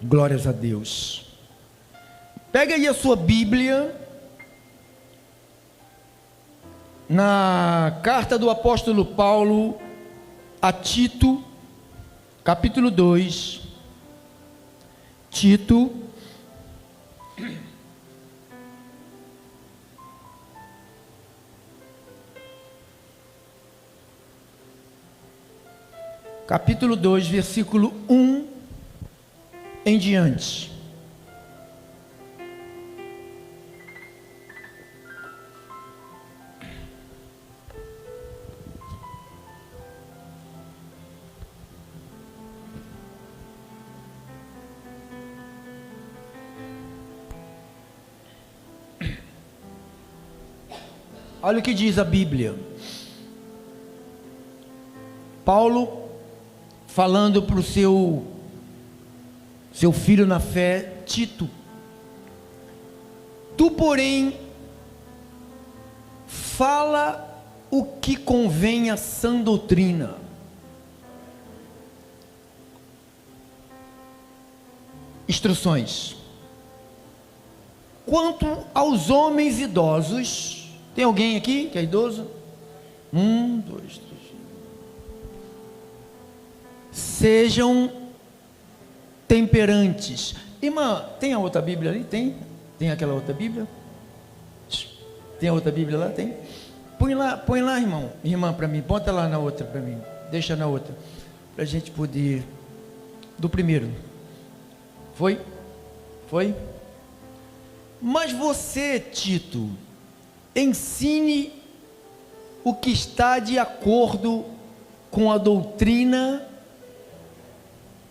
Glórias a Deus. Pega aí a sua Bíblia, na carta do apóstolo Paulo a Tito, capítulo 2, Tito, capítulo 2, versículo 1 em diante. Olha o que diz a Bíblia. Paulo falando para o seu filho na fé, Tito: tu, porém, fala o que convém à sã doutrina. Instruções. Quanto aos homens idosos, tem alguém aqui que é idoso? 1, 2, 3. Sejam temperantes. Irmã, tem a outra Bíblia ali? Tem? Tem aquela outra Bíblia? Tem a outra Bíblia lá? Tem? Põe lá, irmão. Irmã, para mim. Bota lá na outra para mim. Deixa na outra. Para a gente poder. Do primeiro. Foi? Foi? Mas você, Tito, ensine o que está de acordo com a doutrina.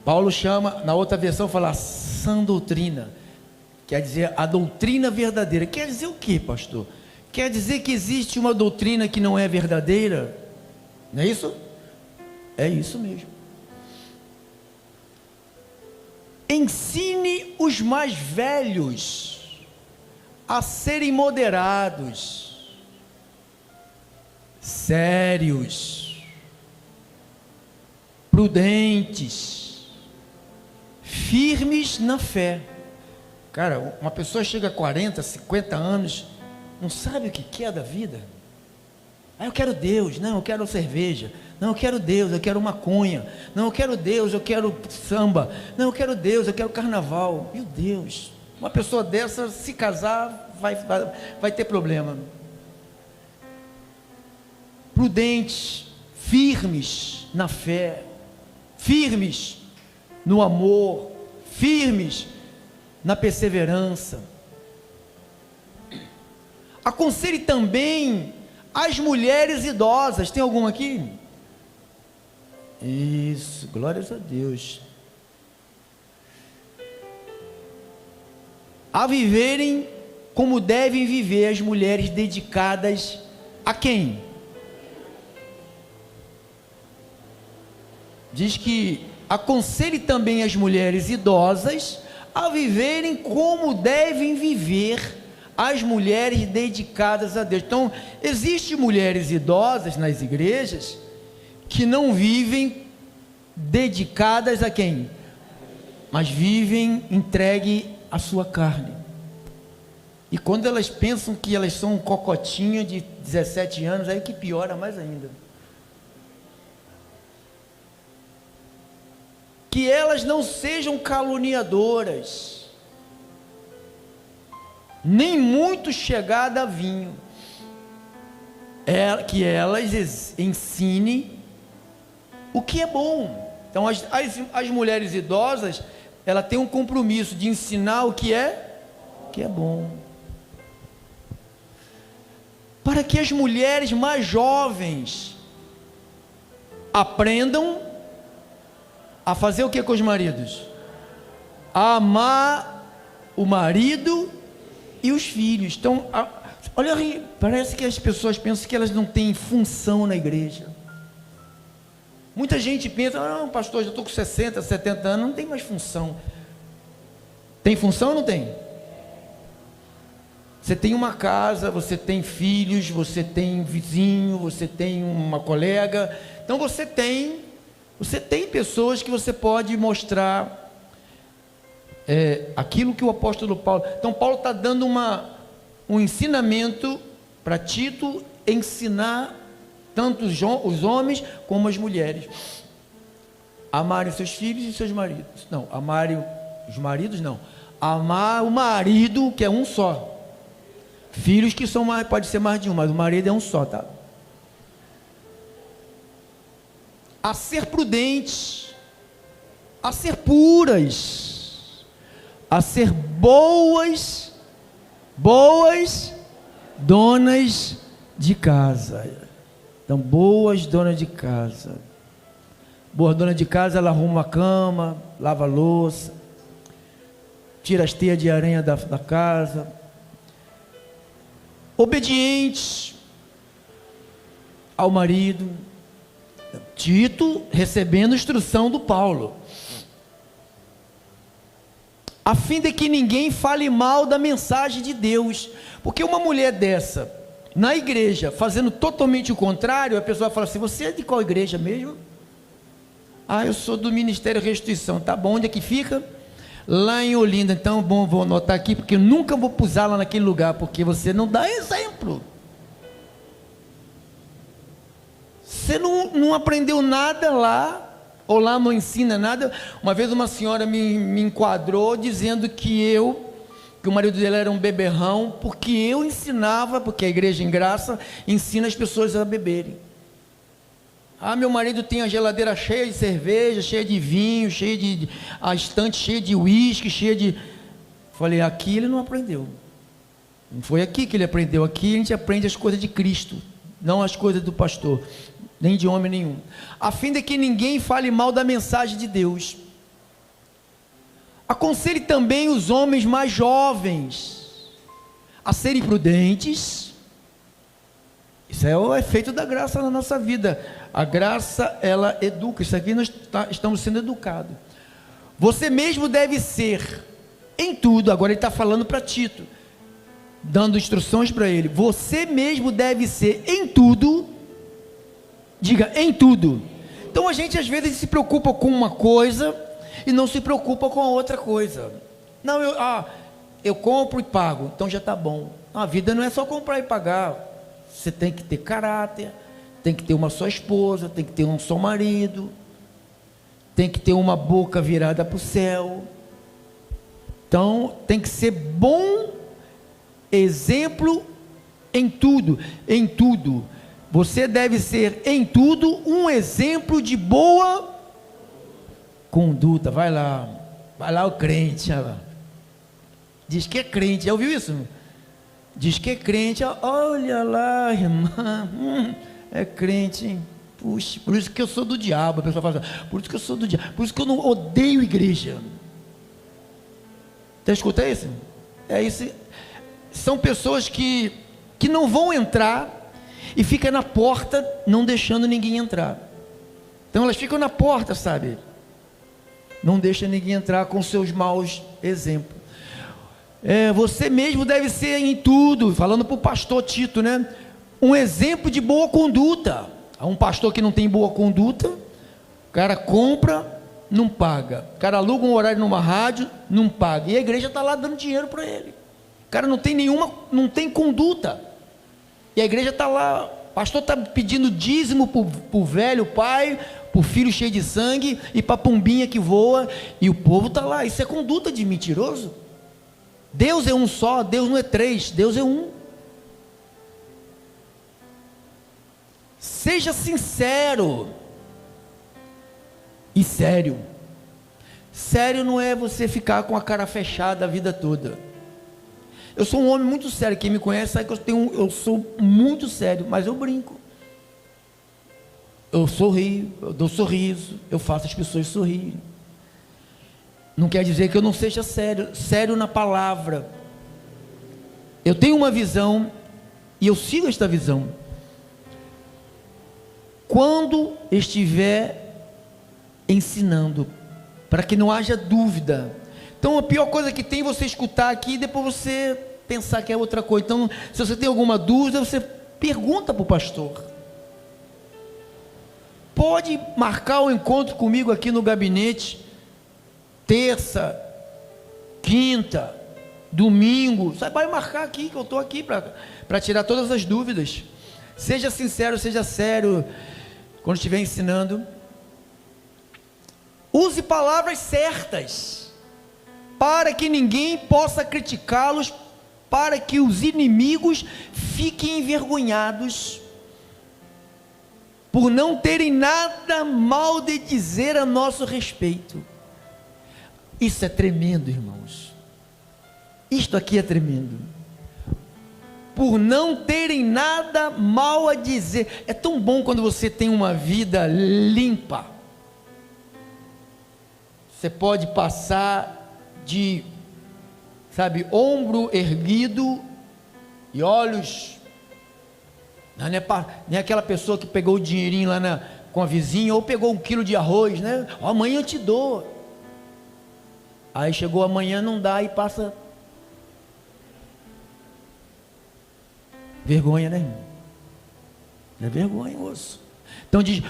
Paulo chama, na outra versão fala sã doutrina, quer dizer a doutrina verdadeira. Quer dizer o que, pastor? Quer dizer que existe uma doutrina que não é verdadeira? Não é isso? É isso mesmo. Ensine os mais velhos a serem moderados, sérios, prudentes, firmes na fé. Cara, uma pessoa chega a 40, 50 anos, não sabe o que é da vida. Eu quero Deus, não, eu quero cerveja, não, eu quero Deus, eu quero maconha, não, eu quero Deus, eu quero samba, não, eu quero Deus, eu quero carnaval. Meu Deus, uma pessoa dessa, se casar, vai ter problema. Prudentes, firmes na fé, firmes no amor, firmes na perseverança. Aconselhe também as mulheres idosas. Tem alguma aqui? Isso, glórias a Deus. A viverem como devem viver as mulheres dedicadas a quem? Diz que aconselhe também as mulheres idosas a viverem como devem viver as mulheres dedicadas a Deus. Então, existem mulheres idosas nas igrejas que não vivem dedicadas a quem? Mas vivem entregue à sua carne. E quando elas pensam que elas são um cocotinho de 17 anos, aí que piora mais ainda. Que elas não sejam caluniadoras, nem muito chegada a vinho, que elas ensinem o que é bom. Então as mulheres idosas, ela tem um compromisso de ensinar o que é bom, para que as mulheres mais jovens aprendam a fazer o que com os maridos? A amar o marido e os filhos. Então, olha, parece que as pessoas pensam que elas não têm função na igreja. Muita gente pensa, não, pastor, já estou com 60, 70 anos, não tem mais função. Tem função ou não tem? Você tem uma casa, você tem filhos, você tem vizinho, você tem uma colega. Então você tem pessoas que você pode mostrar aquilo que o apóstolo Paulo... Então Paulo está dando um ensinamento para Tito ensinar tanto os homens como as mulheres. Amarem seus filhos e seus maridos. Não, amarem os maridos, não. Amar o marido, que é um só. Filhos que são mais, pode ser mais de um, mas o marido é um só, tá? A ser prudentes, a ser puras, a ser boas donas de casa. Então, boas donas de casa. Boa dona de casa, ela arruma a cama, lava a louça, tira as teias de aranha da casa. Obedientes ao marido. Tito recebendo instrução do Paulo, a fim de que ninguém fale mal da mensagem de Deus, porque uma mulher dessa, na igreja, fazendo totalmente o contrário, a pessoa fala assim: você é de qual igreja mesmo? Ah, eu sou do Ministério Restituição. Tá bom, onde é que fica? Lá em Olinda. Então, bom, vou anotar aqui, porque eu nunca vou pisar lá naquele lugar, porque você não dá exemplo. Você não aprendeu nada lá, ou lá não ensina nada. Uma vez uma senhora me enquadrou dizendo que o marido dela era um beberrão, porque eu ensinava, porque a igreja em graça ensina as pessoas a beberem. Ah, meu marido tem a geladeira cheia de cerveja, cheia de vinho, a estante cheia de uísque, cheia de... Falei, aqui ele não aprendeu. Não foi aqui que ele aprendeu. Aqui a gente aprende as coisas de Cristo, não as coisas do pastor, nem de homem nenhum. A fim de que ninguém fale mal da mensagem de Deus. Aconselhe também os homens mais jovens a serem prudentes. Isso é o efeito da graça na nossa vida. A graça, ela educa. Isso aqui nós estamos sendo educados. Você mesmo deve ser em tudo. Agora ele está falando para Tito, dando instruções para ele. Você mesmo deve ser em tudo. Diga, em tudo. Então a gente às vezes se preocupa com uma coisa e não se preocupa com a outra coisa. Não, eu compro e pago, então já está bom. A vida não é só comprar e pagar. Você tem que ter caráter, tem que ter uma só esposa, tem que ter um só marido, tem que ter uma boca virada para o céu. Então tem que ser bom exemplo em tudo, em tudo. Você deve ser em tudo um exemplo de boa conduta. Vai lá o crente, olha lá. Diz que é crente, já ouviu isso? Diz que é crente, olha lá, irmã, é crente, hein? Puxa, por isso que eu sou do diabo. A pessoa fala assim, por isso que eu sou do diabo, por isso que eu não odeio igreja. Você escuta isso? É isso. São pessoas que não vão entrar e ficam na porta, não deixando ninguém entrar. Então elas ficam na porta, sabe? Não deixa ninguém entrar com seus maus exemplos. Você mesmo deve ser em tudo, falando para o pastor Tito, né? Um exemplo de boa conduta. Um pastor que não tem boa conduta, o cara compra, não paga. O cara aluga um horário numa rádio, não paga. E a igreja está lá dando dinheiro para ele. O cara não tem conduta. E a igreja está lá, o pastor está pedindo dízimo para o velho pai, para o filho cheio de sangue e para a pombinha que voa. E o povo está lá. Isso é conduta de mentiroso. Deus é um só, Deus não é três, Deus é um. Seja sincero e sério. Sério não é você ficar com a cara fechada a vida toda. Eu sou um homem muito sério, quem me conhece sabe que eu sou muito sério, mas eu brinco. Eu sorrio, eu dou sorriso, eu faço as pessoas sorrirem. Não quer dizer que eu não seja sério, sério na palavra. Eu tenho uma visão e eu sigo esta visão. Quando estiver ensinando, para que não haja dúvida. Então a pior coisa que tem é você escutar aqui e depois você pensar que é outra coisa. Então, se você tem alguma dúvida, você pergunta para o pastor. Pode marcar um encontro comigo aqui no gabinete, terça, quinta, domingo, você vai marcar aqui, que eu estou aqui para tirar todas as dúvidas. Seja sincero, seja sério, quando estiver ensinando. Use palavras certas, para que ninguém possa criticá-los, para que os inimigos fiquem envergonhados, por não terem nada mal de dizer a nosso respeito. Isso é tremendo, irmãos. Isto aqui é tremendo. Por não terem nada mal a dizer. É tão bom quando você tem uma vida limpa. Você pode passar de, ombro erguido e olhos. Não é aquela pessoa que pegou o dinheirinho lá com a vizinha, ou pegou 1 quilo de arroz, né? Amanhã eu te dou. Aí chegou amanhã, não dá, e passa vergonha, né, irmão? É vergonhoso. Então diz,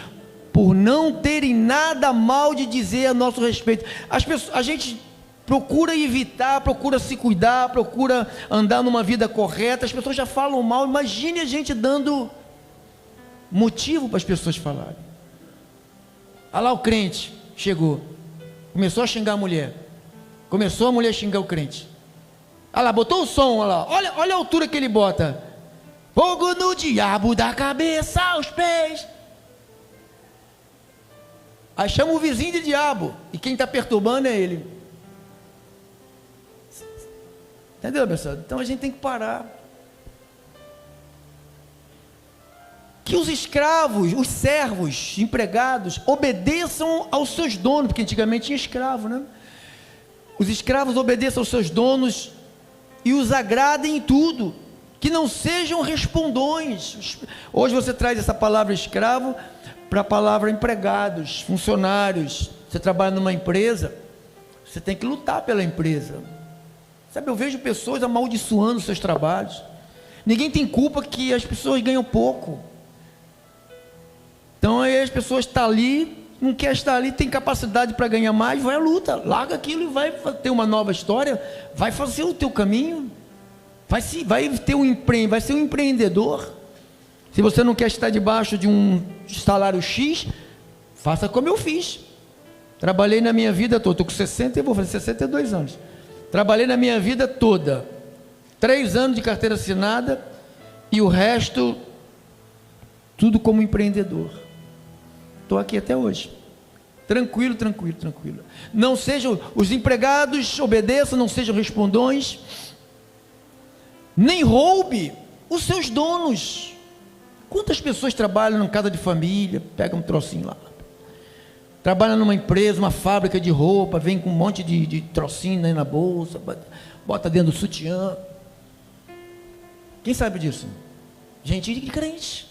por não terem nada mal de dizer a nosso respeito. A gente procura evitar, procura se cuidar, procura andar numa vida correta. As pessoas já falam mal. Imagine a gente dando motivo para as pessoas falarem. Olha lá o crente, chegou, começou a xingar a mulher. Começou a mulher a xingar o crente. Olha lá, botou o som, olha lá. Olha a altura que ele bota. Fogo no diabo, da cabeça aos pés. Aí chama o vizinho de diabo, e quem está perturbando é ele. Entendeu, pessoal? Então a gente tem que parar. Que os escravos, os servos, empregados, obedeçam aos seus donos, porque antigamente tinha escravo, né? Os escravos obedeçam aos seus donos e os agradem em tudo, que não sejam respondões. Hoje você traz essa palavra escravo para a palavra empregados, funcionários. Você trabalha numa empresa, você tem que lutar pela empresa. Eu vejo pessoas amaldiçoando seus trabalhos. Ninguém tem culpa que as pessoas ganham pouco. Então aí as pessoas estão ali, não quer estar ali, tem capacidade para ganhar mais, vai à luta, larga aquilo e vai ter uma nova história, vai fazer o teu caminho, vai ser um empreendedor. Se você não quer estar debaixo de um salário X, faça como eu fiz. Trabalhei na minha vida toda, estou com 60 e vou fazer 62 anos. Trabalhei na minha vida toda, 3 anos de carteira assinada e o resto, tudo como empreendedor. Estou aqui até hoje, tranquilo. Não sejam, os empregados obedeçam, não sejam respondões, nem roube os seus donos. Quantas pessoas trabalham em casa de família, pegam um trocinho lá, trabalha numa empresa, uma fábrica de roupa, vem com um monte de trocinho aí na bolsa, bota dentro do sutiã. Quem sabe disso? Gente de crente.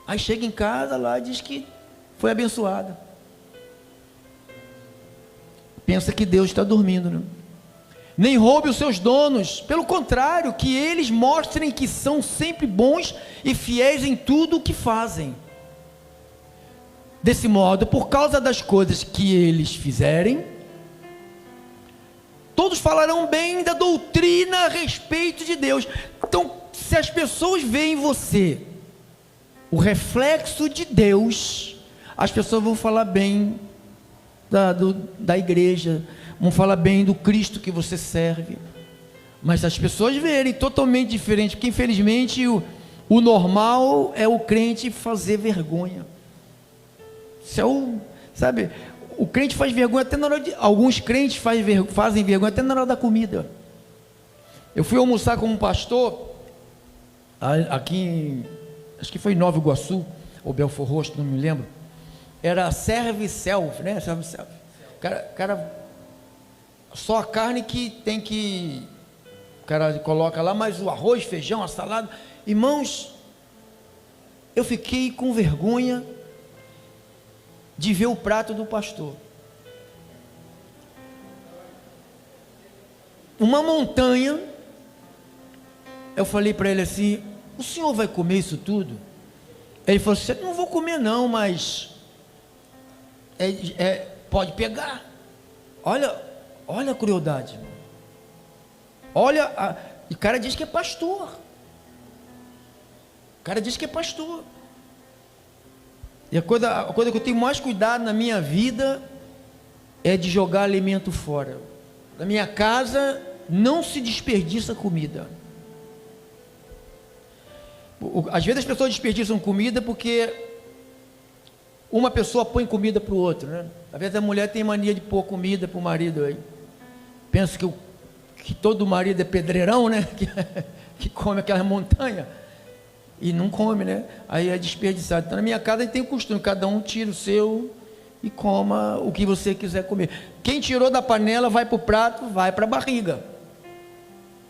Aí chega em casa lá e diz que foi abençoada. Pensa que Deus está dormindo, né? Nem roube os seus donos, pelo contrário, que eles mostrem que são sempre bons e fiéis em tudo o que fazem. Desse modo, por causa das coisas que eles fizerem, todos falarão bem da doutrina a respeito de Deus. Então, se as pessoas veem em você o reflexo de Deus, as pessoas vão falar bem da igreja, vão falar bem do Cristo que você serve. Mas se as pessoas verem totalmente diferente, porque infelizmente o normal é o crente fazer vergonha. Isso é o crente faz vergonha até na hora de... Alguns crentes fazem vergonha até na hora da comida. Eu fui almoçar com um pastor aqui, acho que foi em Nova Iguaçu, ou Belfor Roxo, não me lembro. Era serve-self, né? Serve-self. Cara, só a carne que tem que... O cara coloca lá, mas o arroz, feijão, a salada... Irmãos, eu fiquei com vergonha de ver o prato do pastor. Uma montanha. Eu falei para ele assim: o senhor vai comer isso tudo? Ele falou assim: não vou comer não, mas pode pegar. Olha Olha a crueldade, irmão. Olha, e o cara diz que é pastor. O cara diz que é pastor. E a coisa que eu tenho mais cuidado na minha vida é de jogar alimento fora. Na minha casa não se desperdiça comida. Às vezes as pessoas desperdiçam comida porque uma pessoa põe comida para o outro, né? Às vezes a mulher tem mania de pôr comida para o marido aí. Pensa que todo marido é pedreirão, né? Que come aquela montanha e não come, né? Aí é desperdiçado. Então na minha casa a gente tem o costume, cada um tira o seu e coma o que você quiser comer. Quem tirou da panela vai para o prato, vai para a barriga.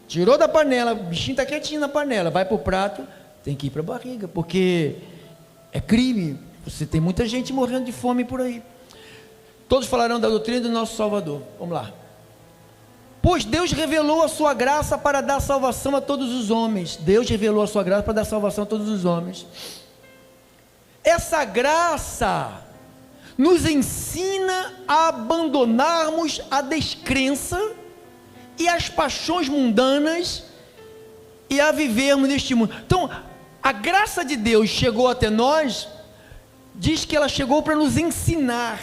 Tirou da panela, o bichinho está quietinho na panela, vai para o prato, tem que ir para a barriga, porque é crime. Você tem muita gente morrendo de fome por aí. Todos falarão da doutrina do nosso Salvador. Vamos lá. Pois Deus revelou a sua graça para dar salvação a todos os homens. Deus revelou a sua graça para dar salvação a todos os homens. Essa graça nos ensina a abandonarmos a descrença e as paixões mundanas e a vivermos neste mundo. Então, a graça de Deus chegou até nós, diz que ela chegou para nos ensinar,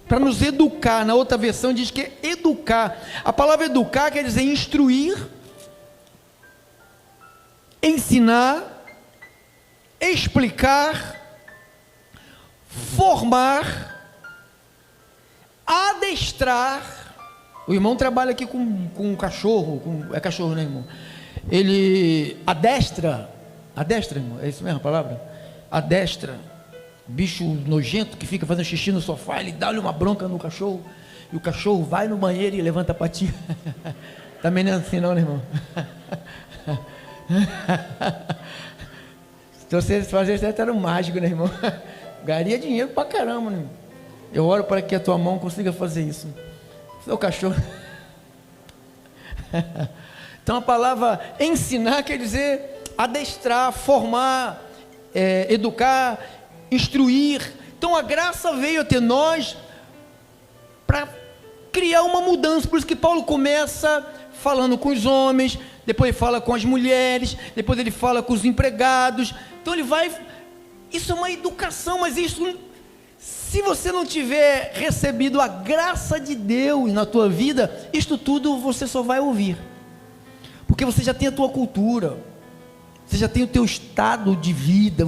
para nos educar. Na outra versão diz que é educar. A palavra educar quer dizer instruir, ensinar, explicar, formar, adestrar. O irmão trabalha aqui com um cachorro, é cachorro, né, irmão? Ele adestra, irmão, é isso mesmo a palavra? Adestra. Bicho nojento que fica fazendo xixi no sofá, ele dá-lhe uma bronca no cachorro, e o cachorro vai no banheiro e levanta a patinha. Também não é assim não, né, irmão? Então se eles fazerem isso, era um mágico, né, irmão? Garia dinheiro pra caramba, né, irmão? Eu oro para que a tua mão consiga fazer isso. Seu cachorro. Então a palavra ensinar quer dizer adestrar, formar, educar, instruir. Então a graça veio até nós para criar uma mudança. Por isso que Paulo começa falando com os homens, depois ele fala com as mulheres, depois ele fala com os empregados. Então ele vai, isso é uma educação, mas isso, se você não tiver recebido a graça de Deus na tua vida, isto tudo você só vai ouvir, porque você já tem a tua cultura, você já tem o teu estado de vida,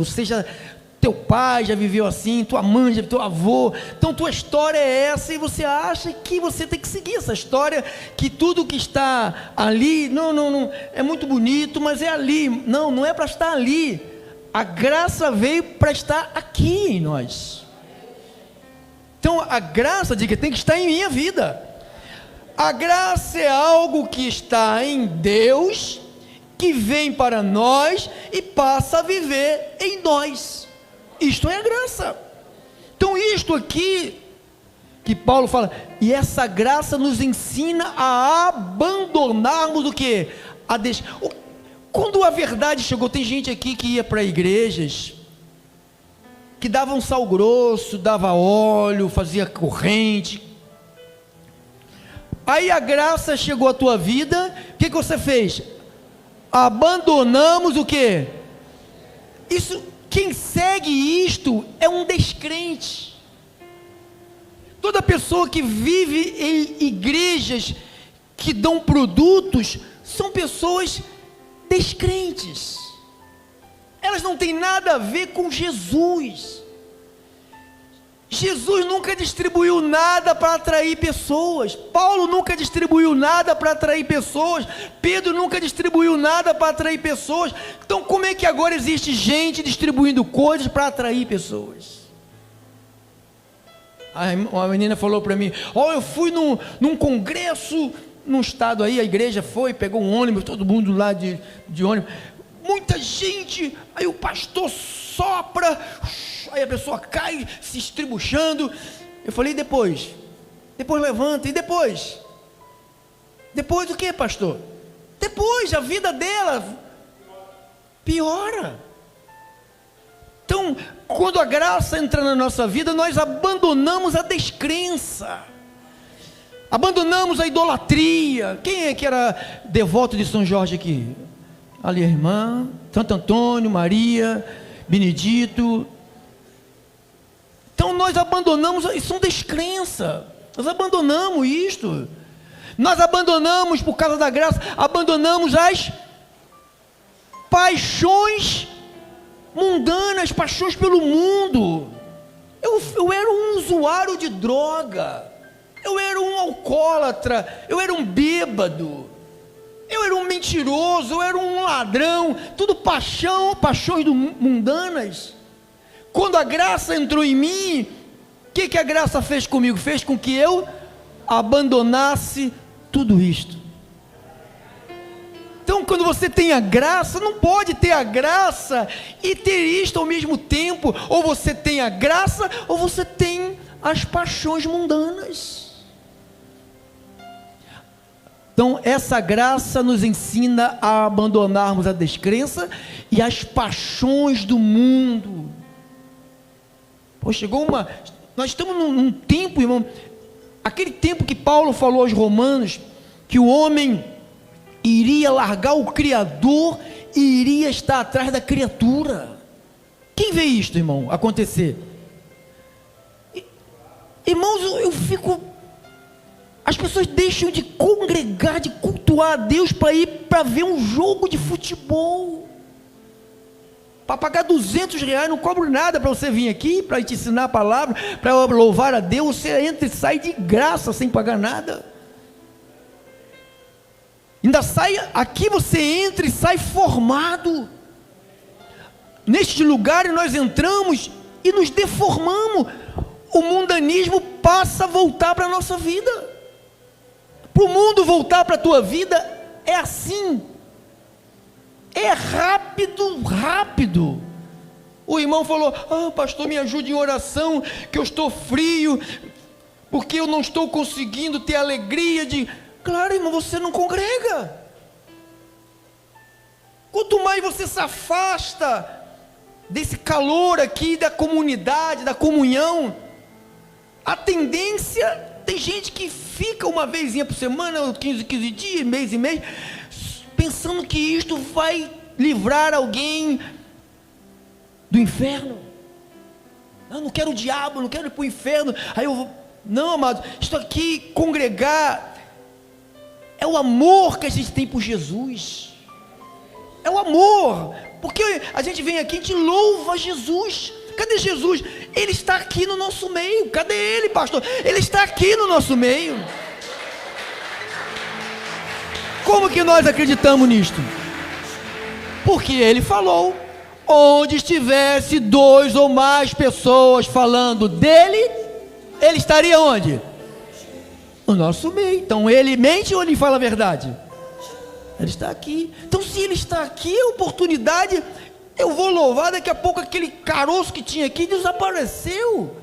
teu pai já viveu assim, tua mãe, teu avô, então tua história é essa, e você acha que você tem que seguir essa história, que tudo que está ali, não, é muito bonito, mas é ali, não é para estar ali, a graça veio para estar aqui em nós. Então a graça de que tem que estar em minha vida, a graça é algo que está em Deus, que vem para nós e passa a viver em nós. Isto é a graça. Então isto aqui que Paulo fala, e essa graça nos ensina a abandonarmos o que? Quando a verdade chegou, tem gente aqui que ia para igrejas que dava um sal grosso, dava óleo, fazia corrente. Aí a graça chegou à tua vida, o que você fez? Abandonamos o que? Isso, quem segue isto é um descrente. Toda pessoa que vive em igrejas que dão produtos, são pessoas descrentes. Elas não têm nada a ver com Jesus. Jesus nunca distribuiu nada para atrair pessoas. Paulo nunca distribuiu nada para atrair pessoas. Pedro nunca distribuiu nada para atrair pessoas. Então como é que agora existe gente distribuindo coisas para atrair pessoas? Uma menina falou para mim, eu fui num congresso, num estado aí, a igreja foi, pegou um ônibus, todo mundo lá de ônibus, muita gente, aí o pastor sopra, aí a pessoa cai se estribuchando. Eu falei, depois levanta, e depois o que, pastor? Depois a vida dela piora. Então quando a graça entra na nossa vida, nós abandonamos a descrença. Abandonamos a idolatria. Quem é que era devoto de São Jorge aqui? Ali a irmã, Santo Antônio, Maria, Benedito. Então nós abandonamos, isso é uma descrença. Nós abandonamos isto. Nós abandonamos, por causa da graça, abandonamos as paixões mundanas, paixões pelo mundo. Eu era um usuário de droga. Eu era um alcoólatra, eu era um bêbado, eu era um mentiroso, eu era um ladrão, tudo paixões mundanas. Quando a graça entrou em mim, o que a graça fez comigo? Fez com que eu abandonasse tudo isto. Então, quando você tem a graça, não pode ter a graça e ter isto ao mesmo tempo. Ou você tem a graça, ou você tem as paixões mundanas. Então, essa graça nos ensina a abandonarmos a descrença e as paixões do mundo. Pô, nós estamos num tempo, irmão, aquele tempo que Paulo falou aos Romanos, que o homem iria largar o Criador e iria estar atrás da criatura. Quem vê isto, irmão, acontecer? Irmãos, eu fico... As pessoas deixam de congregar, de cultuar a Deus para ir para ver um jogo de futebol. Para pagar R$200, não cobro nada para você vir aqui, para te ensinar a palavra, para louvar a Deus. Você entra e sai de graça, sem pagar nada. Ainda sai, aqui você entra e sai formado. Neste lugar nós entramos e nos deformamos. O mundanismo passa a voltar para a nossa vida. Para o mundo voltar para a tua vida, é assim. É rápido. O irmão falou: pastor, me ajude em oração, que eu estou frio, porque eu não estou conseguindo ter alegria de... Claro, irmão, você não congrega. Quanto mais você se afasta desse calor aqui, da comunidade, da comunhão, a tendência... Tem gente que fica uma vezinha por semana, 15 dias, mês e mês, pensando que isto vai livrar alguém do inferno. Eu não quero o diabo, não quero ir para o inferno. Aí eu vou... Não, amado, isto aqui, congregar, é o amor que a gente tem por Jesus. É o amor. Porque a gente vem aqui, a gente louva Jesus. Cadê Jesus? Ele está aqui no nosso meio. Cadê Ele, pastor? Ele está aqui no nosso meio. Como que nós acreditamos nisto? Porque Ele falou: onde estivesse 2 ou mais pessoas falando dEle, Ele estaria onde? No nosso meio. Então Ele mente ou Ele fala a verdade? Ele está aqui. Então, se Ele está aqui, é oportunidade. Eu vou louvar. Daqui a pouco aquele caroço que tinha aqui desapareceu.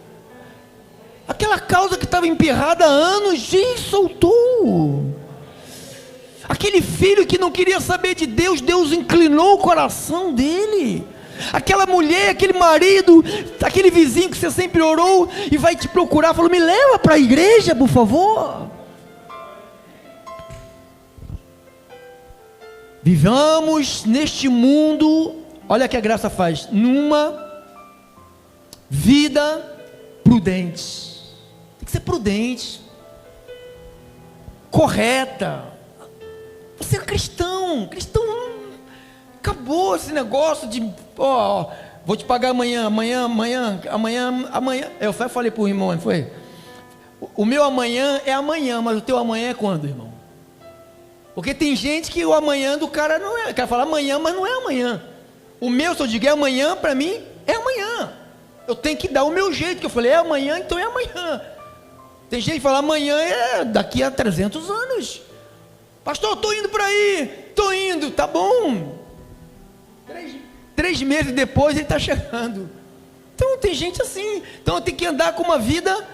Aquela causa que estava emperrada há anos, gente, soltou. Aquele filho que não queria saber de Deus, Deus inclinou o coração dele. Aquela mulher, aquele marido, aquele vizinho que você sempre orou e vai te procurar, falou: me leva para a igreja, por favor. Vivamos neste mundo, olha o que a graça faz, numa vida prudente. Tem que ser prudente, correta. Você é cristão, acabou esse negócio de, vou te pagar amanhã. Eu falei para o irmão, não foi? O meu amanhã é amanhã, mas o teu amanhã é quando, irmão? Porque tem gente que o amanhã do cara não é, o cara fala amanhã, mas não é amanhã. O meu, se eu digo é amanhã, para mim é amanhã. Eu tenho que dar o meu jeito, que eu falei é amanhã, então é amanhã. Tem gente que fala amanhã é daqui a 300 anos. Pastor, estou indo para aí, estou indo, tá bom. 3 meses depois ele está chegando. Então tem gente assim. Então eu tenho que andar com uma vida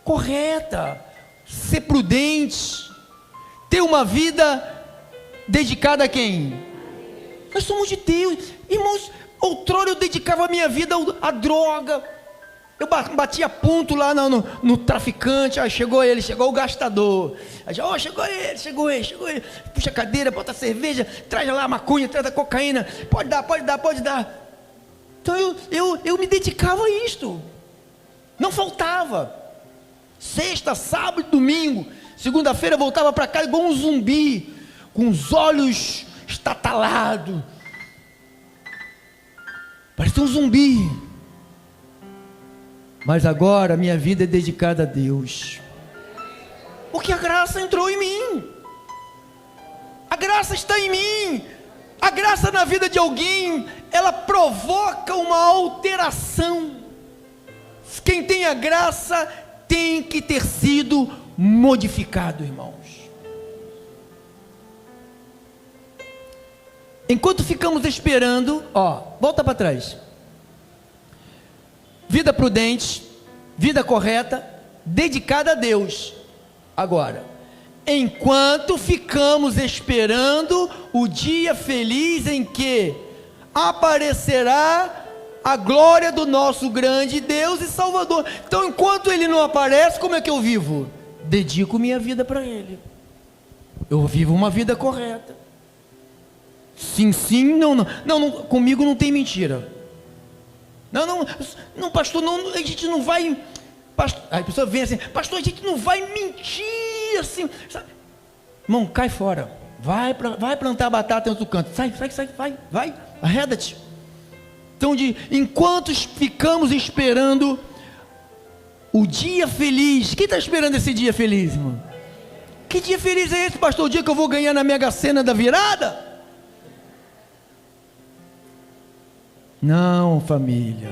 correta, ser prudente, ter uma vida dedicada a quem? Nós somos de Deus. Irmãos, outrora eu dedicava a minha vida à droga, Eu batia ponto lá no traficante, aí chegou o gastador. Aí chegou ele. Puxa a cadeira, bota a cerveja, traz lá a maconha, traz a cocaína. Pode dar. Então eu me dedicava a isto. Não faltava. Sexta, sábado e domingo. Segunda-feira eu voltava para casa igual um zumbi, com os olhos estatalados. Parecia um zumbi. Mas agora minha vida é dedicada a Deus, porque a graça entrou em mim, a graça está em mim. A graça na vida de alguém, ela provoca uma alteração. Quem tem a graça tem que ter sido modificado, irmãos. Enquanto ficamos esperando, volta para trás. Vida prudente, vida correta, dedicada a Deus. Agora, enquanto ficamos esperando o dia feliz em que aparecerá a glória do nosso grande Deus e Salvador. Então, enquanto Ele não aparece, como é que eu vivo? Dedico minha vida para Ele. Eu vivo uma vida correta. Sim, não, comigo não tem mentira. Não, pastor, a gente não vai. Pastor, aí a pessoa vem assim, pastor, a gente não vai mentir assim. Sabe? Irmão, cai fora. Vai plantar batata em outro canto. Sai, vai, arreda-te. Então, enquanto ficamos esperando o dia feliz. Quem está esperando esse dia feliz, irmão? Que dia feliz é esse, pastor? O dia que eu vou ganhar na Mega Sena da virada? Não, família.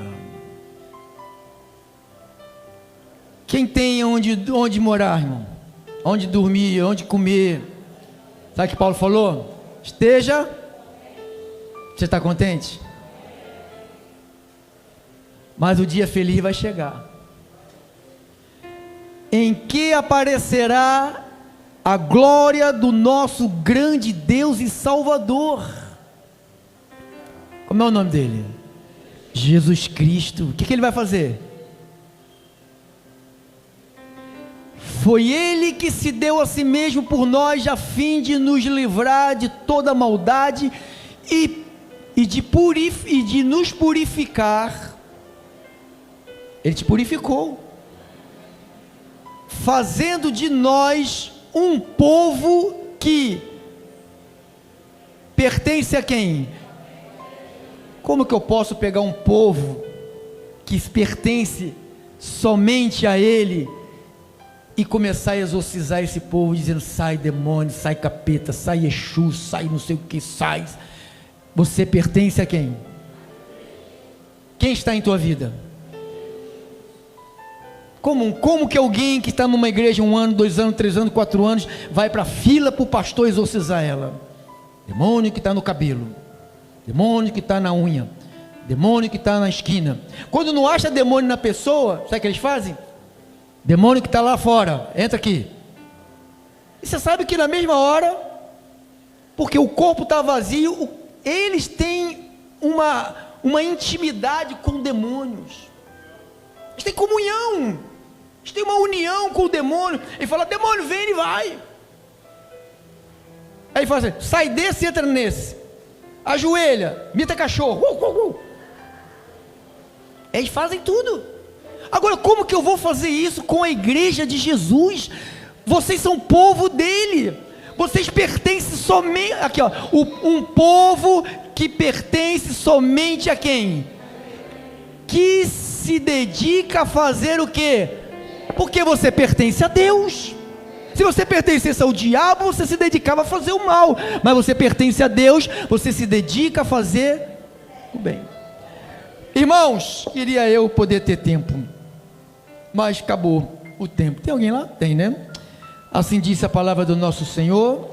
Quem tem onde morar, irmão? Onde dormir, onde comer? Sabe o que Paulo falou? Esteja. Você está contente? Mas o dia feliz vai chegar, em que aparecerá a glória do nosso grande Deus e Salvador. Como é o nome dele? Jesus Cristo. O que ele vai fazer? Foi Ele que se deu a si mesmo por nós, a fim de nos livrar de toda maldade e de nos purificar. Ele te purificou, fazendo de nós um povo que pertence a quem? Como que eu posso pegar um povo que pertence somente a Ele e começar a exorcizar esse povo, dizendo: sai demônio, sai capeta, sai Exu, sai não sei o que, sai. Você pertence a quem? Quem está em tua vida? Como que alguém que está numa igreja 1 ano, 2 anos, 3 anos, 4 anos, vai para a fila para o pastor exorcizar ela? Demônio que está no cabelo, demônio que está na unha, demônio que está na esquina. Quando não acha demônio na pessoa, sabe o que eles fazem? Demônio que está lá fora, entra aqui. E você sabe que na mesma hora, porque o corpo está vazio, eles têm uma intimidade com demônios. Eles têm comunhão, eles têm uma união com o demônio. Ele fala: demônio, vem, ele vai. Aí ele fala assim: sai desse e entra nesse. Ajoelha, imita cachorro. Eles fazem tudo. Agora, como que eu vou fazer isso com a igreja de Jesus? Vocês são povo dele. Vocês pertencem somente, aqui ó, um povo que pertence somente a quem? Que se dedica a fazer o quê? Porque você pertence a Deus. Se você pertencesse ao diabo, você se dedicava a fazer o mal. Mas você pertence a Deus, você se dedica a fazer o bem. Irmãos, queria eu poder ter tempo, mas acabou o tempo. Tem alguém lá? Tem, né? Assim disse a palavra do nosso Senhor.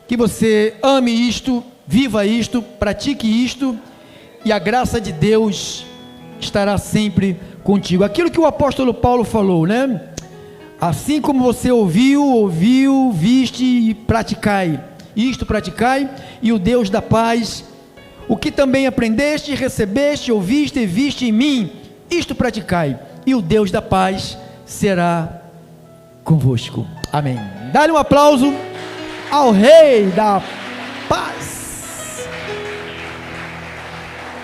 Que você ame isto, viva isto, pratique isto, e a graça de Deus estará sempre contigo. Aquilo que o apóstolo Paulo falou, né? Assim como você ouviu, viste e praticai. Isto praticai, e o Deus da paz, o que também aprendeste, recebeste, ouviste e viste em mim, isto praticai, e o Deus da paz será convosco. Amém. Dá-lhe um aplauso ao Rei da